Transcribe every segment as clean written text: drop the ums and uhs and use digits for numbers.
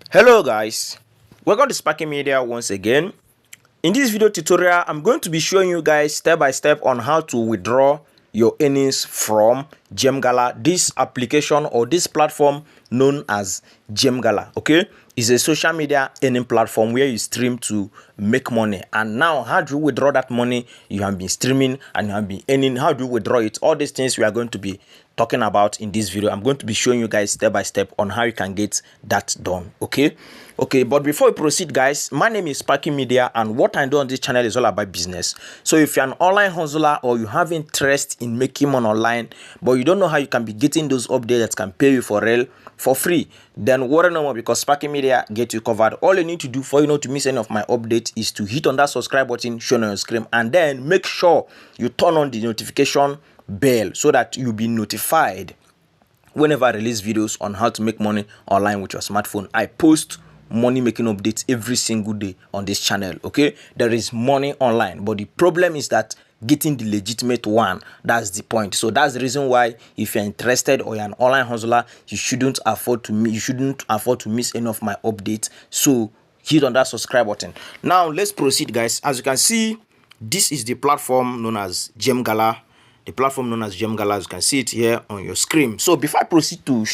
Hello guys, welcome to Sparking Media once again. In this video tutorial, I'm going to be showing you guys step by step on how to withdraw your earnings from Gemgala, this application or this platform known as Gemgala. Okay, it's a social media earning platform where you stream to make money. And now, how do you withdraw that money you have been streaming and you have been earning? How do you withdraw it? All these things we are going to be talking about in this video. I'm going to be showing you guys step by step on how you can get that done. Okay, but before we proceed, guys, my name is Sparking Media, and what I do on this channel is all about business. So if you're an online hustler or you have interest in making money online but you don't know how you can be getting those updates that can pay you for real for free, then worry no more, because Sparking Media get you covered. All you need to do for you not to miss any of my updates is to hit on that subscribe button shown on your screen, and then make sure you turn on the notification bell so that you'll be notified whenever I release videos on how to make money online with your smartphone. I post money making updates every single day on this channel. Okay, there is money online, but the problem is that getting the legitimate one. That's the point. So that's the reason why, if you're interested or you're an online hustler, you shouldn't afford to miss any of my updates. So hit on that subscribe button. Now let's proceed, guys. As you can see, this is the platform known as Gemgala. The platform known as Gemgala, as you can see it here on your screen. So before I proceed to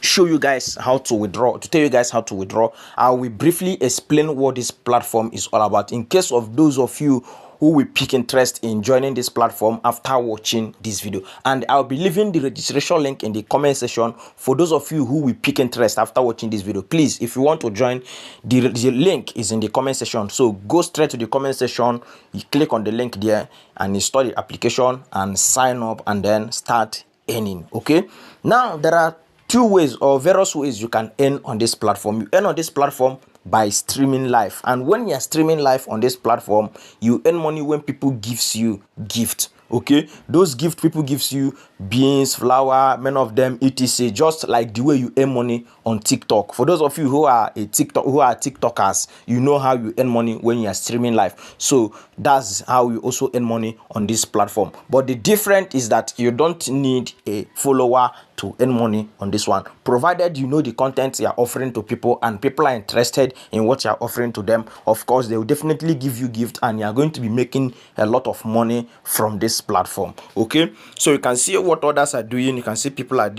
show you guys how to withdraw, to tell you guys how to withdraw, I will briefly explain what this platform is all about, in case of those of you who will pick interest in joining this platform after watching this video. And I'll be leaving the registration link in the comment section for those of you who will pick interest after watching this video. Please, if you want to join, the link is in the comment section. So go straight to the comment section, you click on the link there and install the application and sign up, and then start earning. Okay, now there are two ways or various ways you can earn on this platform. You earn on this platform by streaming live, and when you're streaming live on this platform, you earn money when people gives you gift. Okay, those gift people gives you beans, flour, many of them etc, just like the way you earn money on TikTok. For those of you who are TikTokers, you know how you earn money when you are streaming live. So that's how you also earn money on this platform. But the difference is that you don't need a follower to earn money on this one, provided you know the content you are offering to people and people are interested in what you are offering to them. Of course, they will definitely give you gift, and you are going to be making a lot of money from this platform. Okay, so you can see what others are doing. You can see people are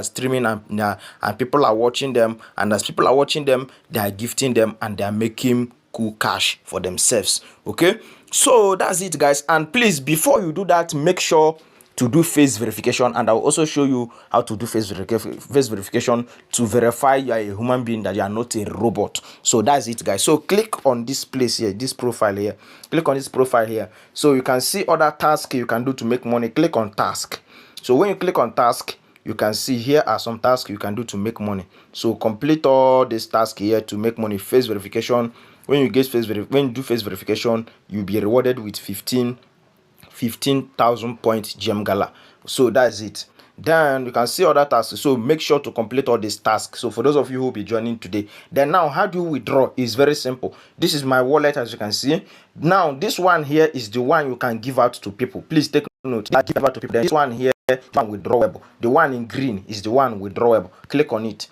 streaming, and people are watching them, and as people are watching them, they are gifting them and they are making cool cash for themselves. Okay, so that's it, guys. And please, before you do that, make sure to do face verification, and I'll also show you how to do face verification to verify you are a human being, that you are not a robot. So that's it, guys. So click on this place here, this profile here, click on this profile here, so you can see other tasks you can do to make money. Click on task. So when you click on task, you can see here are some tasks you can do to make money. So complete all these tasks here to make money. Face verification, when you do face verification, you'll be rewarded with 15,000 points Gemgala. So that's it. Then you can see other tasks, so make sure to complete all these tasks. So for those of you who will be joining today, then now how do you withdraw? Is very simple. This is my wallet, as you can see. Now this one here is the one you can give out to people. Please take note, give out to people. This one here, withdrawable. The one in green is the one withdrawable. Click on it.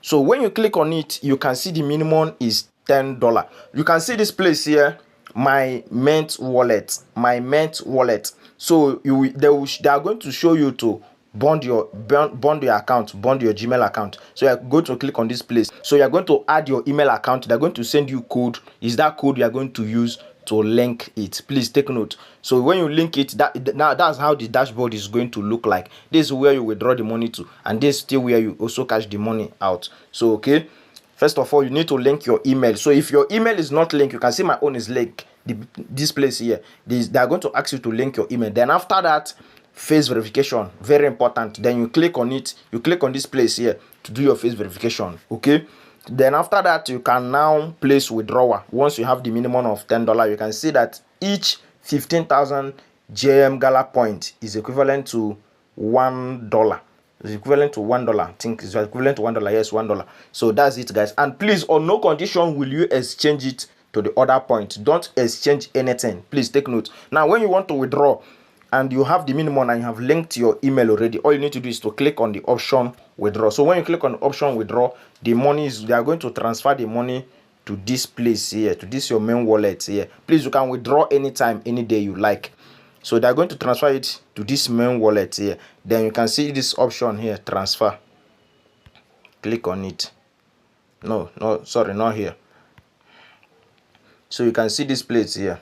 So when you click on it, you can see the minimum is $10. You can see this place here, my Mint wallet. So they are going to show you to bond your account, bond your Gmail account. So you are going to click on this place. So you are going to add your email account. They're going to send you code. Is that code you are going to use to link it? Please take note. So when you link it, that's how the dashboard is going to look like. This is where you withdraw the money to, and this is still where you also cash the money out. So okay, first of all, you need to link your email. So if your email is not linked, you can see my own is linked. This place here, they are going to ask you to link your email. Then after that, face verification, very important. Then you click on it. You click on this place here to do your face verification. Okay. Then after that, you can now place withdrawal. Once you have the minimum of $10, you can see that each 15,000 Gemgala point is equivalent to $1. It's equivalent to $1. I think it's equivalent to $1. Yes, $1. So that's it, guys. And please, on no condition will you exchange it to the other point. Don't exchange anything. Please take note. Now, when you want to withdraw and you have the minimum and you have linked your email already, all you need to do is to click on the option withdraw. So when you click on option withdraw, the money is, they are going to transfer the money to this place here, to this your main wallet here. Please, you can withdraw anytime, any day you like. So they're going to transfer it to this main wallet here. Then you can see this option here, transfer. Click on it. No, sorry, not here. So you can see this place here.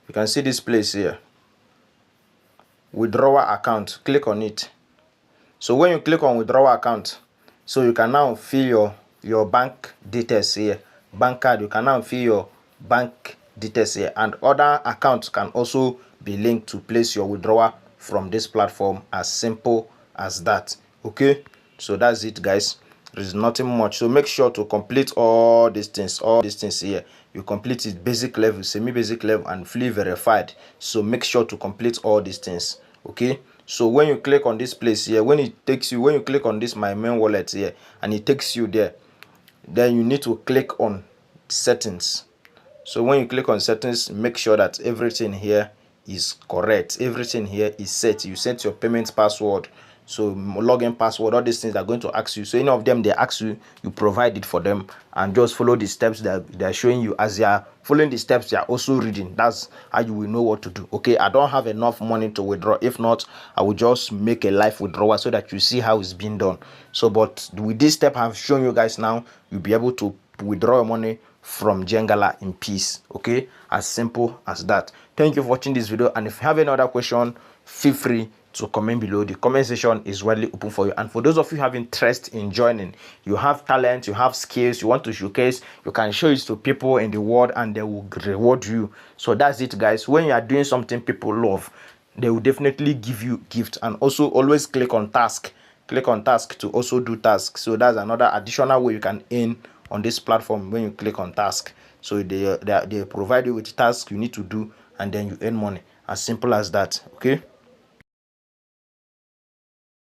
You can see this place here, withdrawal account. Click on it. So when you click on withdrawal account, so you can now fill your bank details here, bank card. You can now fill your bank details here, and other accounts can also be linked to place your withdrawal from this platform. As simple as that. Okay, so that's it, guys. There is nothing much. So make sure to complete all these things here. You complete it basic level, semi-basic level, and fully verified. So make sure to complete all these things. Okay, so when you click on this place here, when you click on this my main wallet here, and it takes you there, then you need to click on settings. So when you click on settings, make sure that everything here is correct, everything here is set. You set your payment password, so login password, all these things are going to ask you. So any of them they ask you, you provide it for them, and just follow the steps that they're showing you. As they are following the steps, they are also reading. That's how you will know what to do. Okay, I don't have enough money to withdraw. If not, I will just make a live withdrawal so that you see how it's being done. So but with this step I've shown you guys, now you'll be able to withdraw your money from Gemgala in peace. Okay, as simple as that. Thank you for watching this video, and if you have any other question, feel free to comment below. The comment section is widely open for you. And for those of you who have interest in joining, you have talent, you have skills, you want to showcase, you can show it to people in the world and they will reward you. So that's it, guys. When you are doing something people love, they will definitely give you gift. And also always click on task to also do tasks. So that's another additional way you can earn on this platform. When you click on task, so they provide you with tasks you need to do, and then you earn money. As simple as that. Okay.